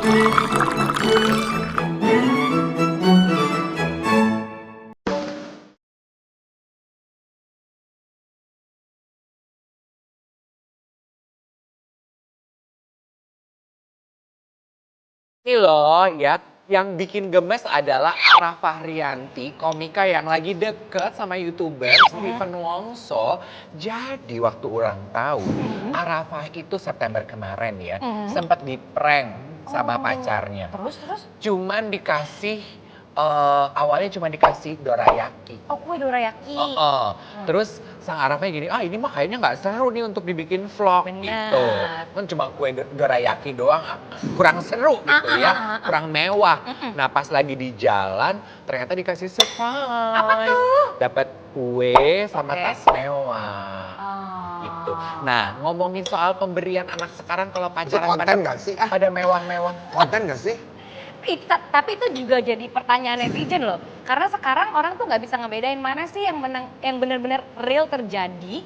Ini loh ya, yang bikin gemes adalah Ara Fahrianti, komika yang lagi deket sama YouTuber Steven Wongso. Jadi waktu ulang tahun, Arafah itu September kemarin ya, sempat di-prank sama pacarnya. Terus? Cuman dikasih, awalnya cuma dikasih dorayaki. Oh, kue dorayaki. Terus sang Arafnya gini, ini mah kayaknya nggak seru nih untuk dibikin vlog gitu. Kan cuma kue dorayaki doang, kurang seru gitu ya, kurang mewah. Nah pas lagi di jalan, ternyata dikasih surprise. Apa tuh? Dapat kue sama tas mewah. Gitu. Nah ngomongin soal pemberian anak sekarang kalau pacaran konten nggak sih? pada mewah-mewah. Konten nggak sih? Tapi itu juga jadi pertanyaan netizen loh. Karena sekarang orang tuh nggak bisa ngebedain mana sih yang benar-benar real terjadi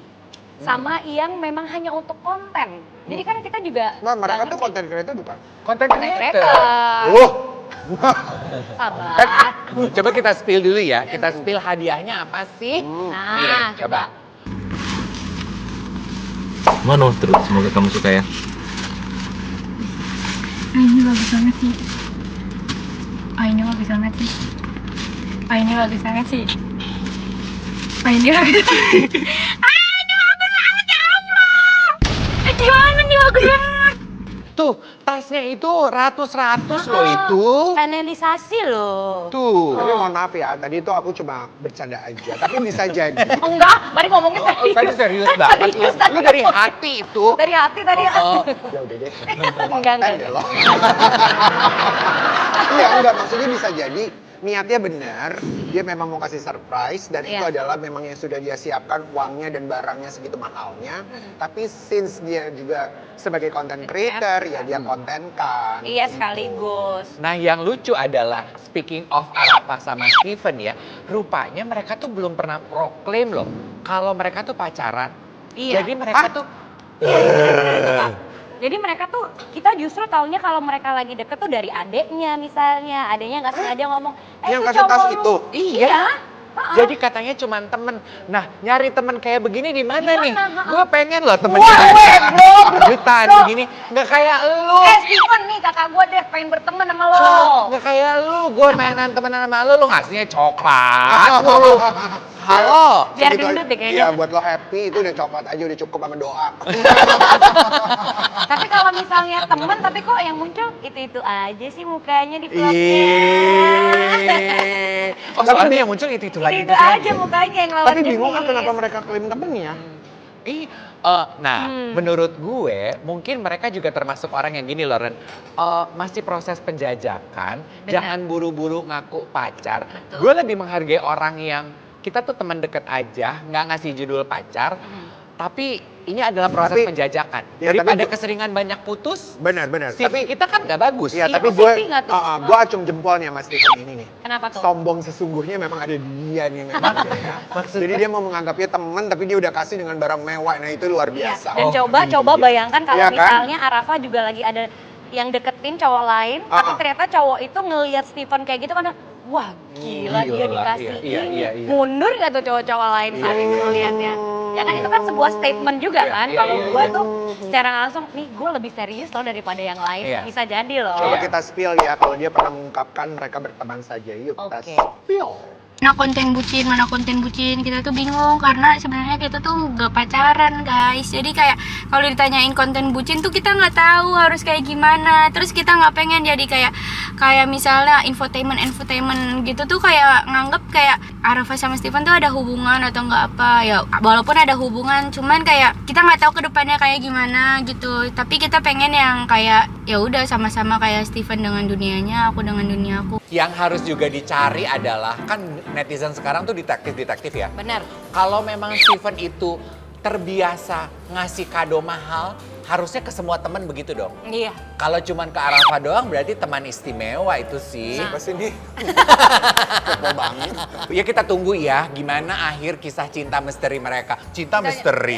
sama yang memang hanya untuk konten. Jadi kan kita juga Nah, mereka tuh konten creator bukan? Konten creator. Sabar. Coba kita spill dulu ya. Kita spill hadiahnya apa sih? Nah, coba. Mano terus, semoga kamu suka ya. Ini bagus banget sih. Ini bagus banget sih. Ini bagus banget sih. Ini bagus banget. Ini bagus banget ya Allah. Gimana nih bagus banget. Tuh, tasnya itu ratus-ratus loh itu. Panelisasi loh. Tuh. Tapi mohon maaf ya, tadi itu aku cuma bercanda aja. Tapi bisa jadi. Enggak, mari ngomongin serius. Tadi serius banget. Lu dari hati itu. Dari hati tadi. Ya udah deh. Enggak. Konten ya loh. Iya, enggak. Maksudnya bisa jadi niatnya benar, dia memang mau kasih surprise dan itu adalah memang yang sudah dia siapkan uangnya dan barangnya segitu mahalnya. Tapi since dia juga sebagai content creator, ya dia kontenkan. Iya sekaligus. Nah yang lucu adalah, speaking of Arafah sama Steven ya, rupanya mereka tuh belum pernah proklaim loh kalau mereka tuh pacaran. Iya. Jadi mereka tuh Jadi mereka tuh, kita justru taunya kalau mereka lagi deket tuh dari adeknya misalnya. Adeknya nggak sengaja ngomong, Yang itu kasih tas cowok lu." itu? Iya. jadi katanya cuma temen. Nah nyari temen kayak begini di mana nih? Gimana? Gue pengen loh temen Wah, kayak bro. Hutan begini, nggak kayak lu. Steven nih kakak gue deh pengen berteman sama lo. Nggak kayak lu, gue mainan temenan sama lu ngasihnya coklat. Halo. Biar Segitu gendut deh aja. kayaknya. Iya, buat lo happy itu udah coklat aja, udah cukup sama doa. Tapi kalau misalnya temen, tapi kok yang muncul itu aja sih mukanya di vlognya. Oh soalnya yang muncul itu lagi. Itu aja mukanya yang lawan Tapi bingung kan jenis. kenapa mereka klaim temennya? Menurut gue mungkin mereka juga termasuk orang yang gini loh Ren. Masih proses penjajakan, jangan buru-buru ngaku pacar. Gue lebih menghargai orang yang kita tuh teman deket aja, nggak ngasih judul pacar. Tapi ini adalah proses penjajakan. Ya, Daripada tapi keseringan banyak putus, benar. CV kita kan nggak bagus. Iya, Iya, tapi positif nggak tuh? gue acung jempolnya Mas Steven ini nih. Kenapa tuh? Sombong sesungguhnya memang ada dia nih yang ngajak ya. Jadi dia mau menganggapnya teman tapi dia udah kasih dengan barang mewah. Nah itu luar Iya. biasa. Dan coba bayangkan kalau Iya kan? misalnya Arafah juga lagi ada yang deketin cowok lain, tapi ternyata cowok itu ngelihat Steven kayak gitu kan, wah gila dia dikasih iya. mundur nggak tuh cowok-cowok lain saat itu ngelihatnya? Ya kan itu kan sebuah statement juga kan. Kalau gue tuh secara langsung, nih gue lebih serius loh daripada yang lain. Iya. Bisa jadi loh. Coba kita spill ya kalau dia pernah mengungkapkan mereka berteman saja. Yuk kita Oke. spill. Mana konten bucin, kita tuh bingung karena sebenarnya kita tuh gak pacaran guys. Jadi kayak kalau ditanyain konten bucin tuh kita nggak tahu harus kayak gimana. Terus kita nggak pengen jadi kayak misalnya infotainment gitu tuh kayak nganggep kayak Arafah sama Steven tuh ada hubungan atau nggak apa ya. Walaupun ada hubungan, cuman kayak kita nggak tahu kedepannya kayak gimana gitu. Tapi kita pengen yang kayak ya udah sama-sama kayak Steven dengan dunianya, aku dengan duniaku. Yang harus juga dicari adalah, kan netizen sekarang tuh detektif ya. Benar. Kalau memang Steven itu terbiasa ngasih kado mahal, harusnya ke semua teman begitu dong. Iya. Kalau cuman ke Arafa doang berarti teman istimewa itu sih. Siapa sih nih? Kepo banget. Ya kita tunggu ya gimana akhir kisah cinta misteri mereka. Cinta misteri.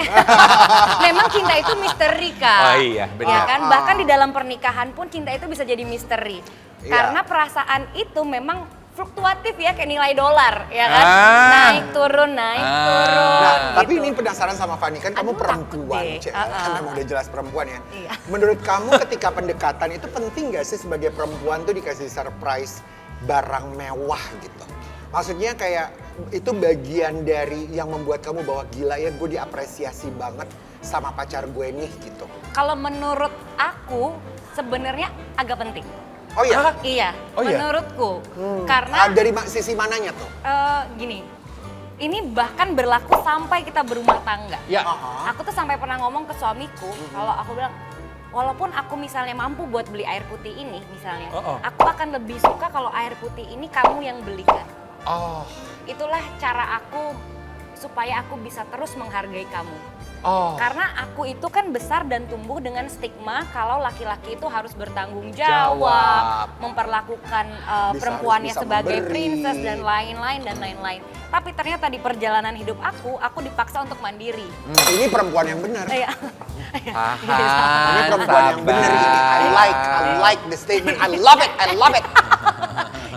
Memang cinta itu misteri, Kak. Oh iya, benar. Ya kan? Bahkan di dalam pernikahan pun cinta itu bisa jadi misteri. Iya. Karena perasaan itu memang fluktuatif ya, kayak nilai dolar, ya kan? Ah. Naik turun, turun. Nah, tapi gitu. ini penasaran sama Fanny, kan kamu Aduh, perempuan, takut deh. Cek. Kan memang udah jelas perempuan ya. Iya. Menurut kamu ketika pendekatan itu penting gak sih sebagai perempuan tuh dikasih surprise barang mewah gitu? Maksudnya kayak itu bagian dari yang membuat kamu bahwa gila ya gue diapresiasi banget sama pacar gue nih gitu. Kalau menurut aku sebenarnya agak penting. Oh iya? Hah? Iya, Oh iya? menurutku. Karena Dari sisi mananya tuh? gini, ini bahkan berlaku sampai kita berumah tangga. Ya. Aha. Aku tuh sampai pernah ngomong ke suamiku, kalau aku bilang, walaupun aku misalnya mampu buat beli air putih ini misalnya, aku akan lebih suka kalau air putih ini kamu yang belikan. Oh. Itulah cara aku supaya aku bisa terus menghargai kamu. Oh. Karena aku itu kan besar dan tumbuh dengan stigma kalau laki-laki itu harus bertanggung jawab, memperlakukan perempuannya bisa sebagai memberi. princess dan lain-lain dan lain-lain. Tapi ternyata di perjalanan hidup aku dipaksa untuk mandiri. Ini perempuan yang benar. Iya. Ini perempuan yang benar ini. I like the statement. I love it.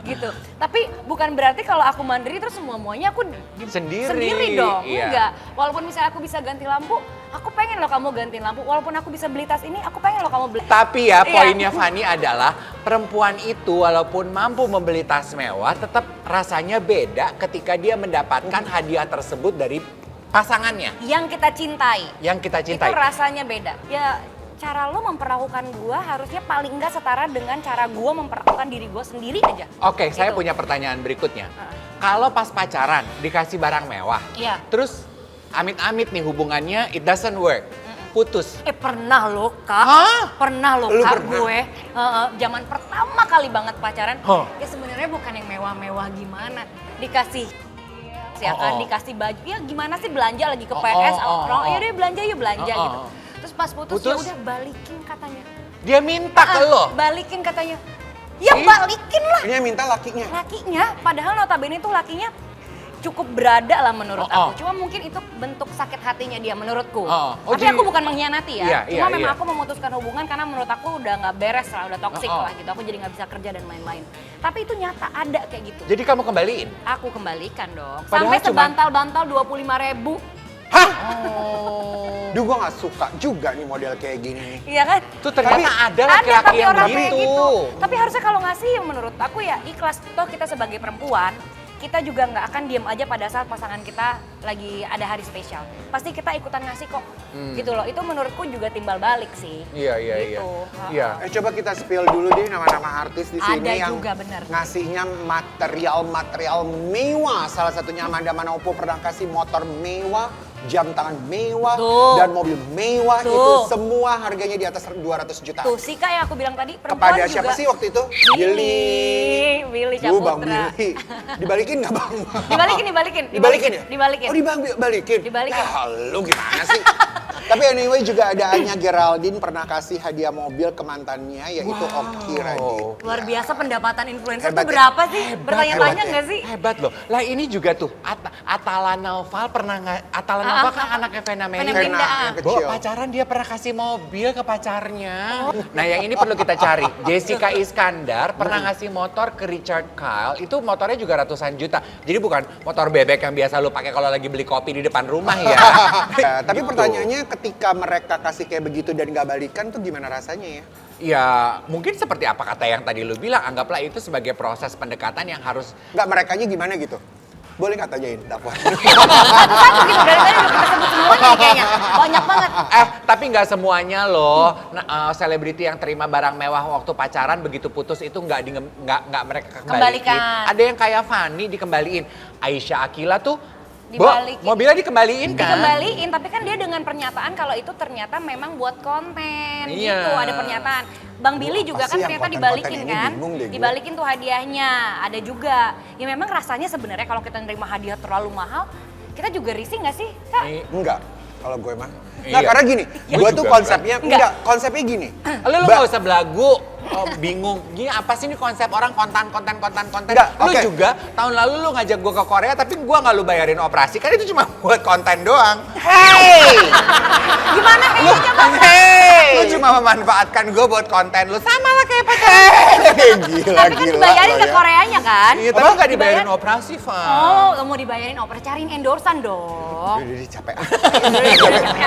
Gitu. Tapi bukan berarti kalau aku mandiri terus semuanya aku Sendiri. dong. Iya. Enggak. Walaupun misalnya aku bisa ganti lampu, aku pengen loh kamu gantiin lampu. Walaupun aku bisa beli tas ini, aku pengen loh kamu beli. Tapi ya Iya. poinnya Fanny adalah perempuan itu walaupun mampu membeli tas mewah tetap rasanya beda ketika dia mendapatkan hadiah tersebut dari pasangannya Yang kita cintai. yang kita cintai. Itu rasanya beda. Ya cara lo memperlakukan gua harusnya paling enggak setara dengan cara gua memperlakukan diri gua sendiri aja. Oke, saya Gitu. punya pertanyaan berikutnya. Kalau pas pacaran dikasih barang mewah, Iya. terus amit-amit nih hubungannya it doesn't work, putus. Pernah lo, Kak. Hah? Pernah lo, Lu Kak, pernah? gue. Zaman pertama kali banget pacaran. Hah. Ya sebenarnya bukan yang mewah-mewah gimana. Dikasih ya kan, dikasih baju. Ya gimana sih belanja lagi ke PS, orang ya udah belanja yuk belanja gitu. Terus pas putus, ya udah balikin katanya. Dia minta ke lo. Balikin katanya. Ya balikin lah Ini yang minta lakinya. lakinya. Padahal notabene itu lakinya cukup berada lah menurut aku. Cuma mungkin itu bentuk sakit hatinya dia menurutku. Tapi jadi- aku bukan mengkhianati ya. Iya, Cuma iya, memang iya. aku memutuskan hubungan karena menurut aku udah nggak beres lah, udah toksik lah gitu. Aku jadi nggak bisa kerja dan lain-lain. Tapi itu nyata ada kayak gitu. Jadi kamu kembaliin? Aku kembalikan dong. Padahal Sampai cuman- sebantal-bantal 25.000. Duh gue gak suka juga nih model kayak gini nih. Iya kan? Tuh ternyata ada Ada laki-laki tapi yang orang kayak begitu. gitu. Tapi harusnya kalau ngasih yang menurut aku ya ikhlas. Toh kita sebagai perempuan, kita juga nggak akan diam aja pada saat pasangan kita lagi ada hari spesial. Pasti kita ikutan ngasih kok. Gitu loh. Itu menurutku juga timbal balik sih. Iya, iya, iya. Gitu. Iya. Coba kita spill dulu deh nama-nama artis di sini Ada yang juga, bener. ngasihnya material-material mewah. Salah satunya Amanda Manopo pernah kasih motor mewah, jam tangan mewah, Tuh. dan mobil mewah. Tuh. Itu semua harganya di atas 200 juta. Tuh sih kak yang aku bilang tadi perempuan Kepada juga. siapa sih waktu itu? Billy Bang Caputra. Billy. Dibalikin nggak bang? Dibalikin. Dibalikin ya? Dibalikin. Oh dibalikin? Dibalikin. Ya lu gimana sih? Tapi anyway juga ada Anya Geraldine pernah kasih hadiah mobil ke mantannya yaitu Oki Radit. Luar biasa pendapatan influencer Hebat tuh ya? berapa sih? Hebat, Bertanya-tanya hebat ya? nggak sih? Hebat loh. Lah ini juga tuh Atala Naufal pernah nggak? Atala Naufal kan anaknya Vena Vena Melinda. Melinda. yang Bawa kecil. pacaran dia pernah kasih mobil ke pacarnya. Nah yang ini perlu kita cari. Jessica Iskandar pernah ngasih motor ke Richard Kyle. Itu motornya juga ratusan juta. Jadi bukan motor bebek yang biasa lu pakai kalau lagi beli kopi di depan rumah ya. Ya, tapi Gitu. pertanyaannya ketika mereka kasih kayak begitu dan nggak balikan tuh gimana rasanya ya? Ya mungkin seperti apa kata yang tadi lu bilang. Anggaplah itu sebagai proses pendekatan yang harus. Nggak merekanya gimana gitu? Boleh nggak tanyain dakwah? Satu-satu gitu dari tadi udah kita sebut semua nih kayaknya. Banyak banget. Tapi nggak semuanya loh. Selebriti yang terima barang mewah waktu pacaran begitu putus itu nggak mereka kembaliin. Kembalikan. Ada yang kayak Fanny dikembaliin. Aisyah Akila tuh Dibalikin. mobilnya dikembaliin kan? Dikembaliin, tapi kan dia dengan pernyataan kalau itu ternyata memang buat konten Iya. gitu, ada pernyataan. Bang Billy Apa juga sih kan yang ternyata konten-konten dibalikin ini? kan, Bingung deh gue. dibalikin tuh hadiahnya, ada juga. Ya memang rasanya sebenarnya kalau kita nerima hadiah terlalu mahal, kita juga risih nggak sih, Kak? Nih, Enggak. Kalau gue mah Nggak, Iya. karena gini, Gua gua juga, tuh konsepnya, enggak, konsepnya gini. Lu Ba- gak usah belagu. Oh, bingung. Gini apa sih ini konsep orang konten. Enggak, Lu oke. juga tahun lalu lu ngajak gua ke Korea tapi gua nggak lu bayarin operasi kan itu cuma buat konten doang. Hey! Gimana Lu, coba? hey! Lu cuma memanfaatkan gua buat konten lu sama lah kayak pacaran. Gila, Tapi kan dibayarin ke Koreanya kan? Iya, tapi nggak dibayarin operasi, Van. Oh, mau dibayarin oper, cariin endorsan dong. Udah capek.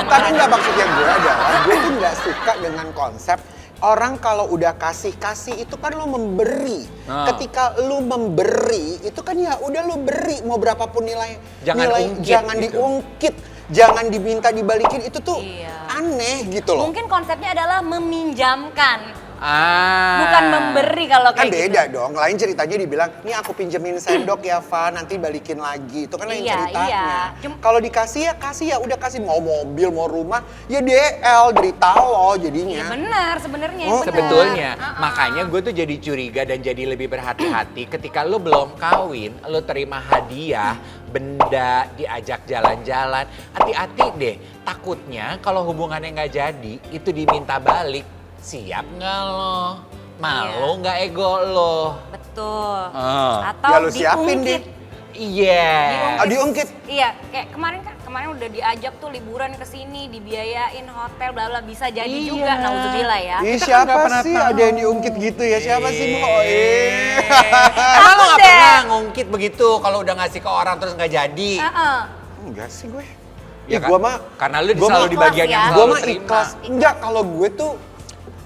Tapi nggak, maksudnya gue adalah, gue tuh nggak suka dengan konsep orang kalau udah kasih itu kan lo memberi. Ketika lo memberi itu kan ya udah lo beri, mau berapapun nilai, Jangan ungkit jangan gitu. diungkit, jangan diminta dibalikin, itu tuh Iya. aneh gitu loh. Mungkin konsepnya adalah meminjamkan, Ah. bukan memberi kalau Kan kayak beda gitu. dong, lain ceritanya dibilang, nih aku pinjemin sendok ya Van, nanti balikin lagi. Itu kan lain Iya, ceritanya. iya. Kalau dikasih ya udah kasih, mau mobil, mau rumah, ya DL, derita lo jadinya. Iya benar sebenarnya. Oh, benar. Sebetulnya, Uh-uh. makanya gue tuh jadi curiga dan jadi lebih berhati-hati ketika lu belum kawin, lu terima hadiah, benda, diajak jalan-jalan. Hati-hati deh, takutnya kalau hubungannya nggak jadi, itu diminta balik. Siap nggak lo? Malu nggak ego lo? Betul. Ah. Atau Ya lu siapin, diungkit. Iya. Diungkit. Iya, kayak kemarin udah diajak tuh liburan ke sini, dibiayain hotel bla bla, bisa jadi Iya. juga nauzubillah ya. Ih, Kita kan siapa nggak pernah sih tahu. ada yang diungkit gitu ya? Siapa sih Boy? Emang lo nggak deh. pernah ngungkit begitu kalau udah ngasih ke orang terus nggak jadi? Heeh. Enggak sih gue. Ya Ih, gua mah karena lu gua selalu mah di bagian ikhlas yang ya. Gue selalu mah terima. ikhlas. Enggak, kalau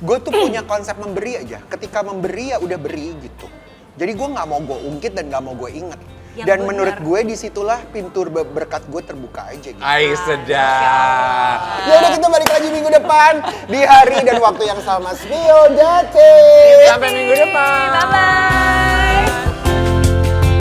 gue tuh punya konsep memberi aja. Ketika memberi ya udah beri gitu. Jadi gue nggak mau gue ungkit dan nggak mau gue inget. Yang Dan benar. menurut gue disitulah pintu berkat gue terbuka aja gitu. Ay, sedap. Ya udah, kita balik lagi minggu depan di hari dan waktu yang sama. Spill Jati. Sampai minggu depan. Bye bye.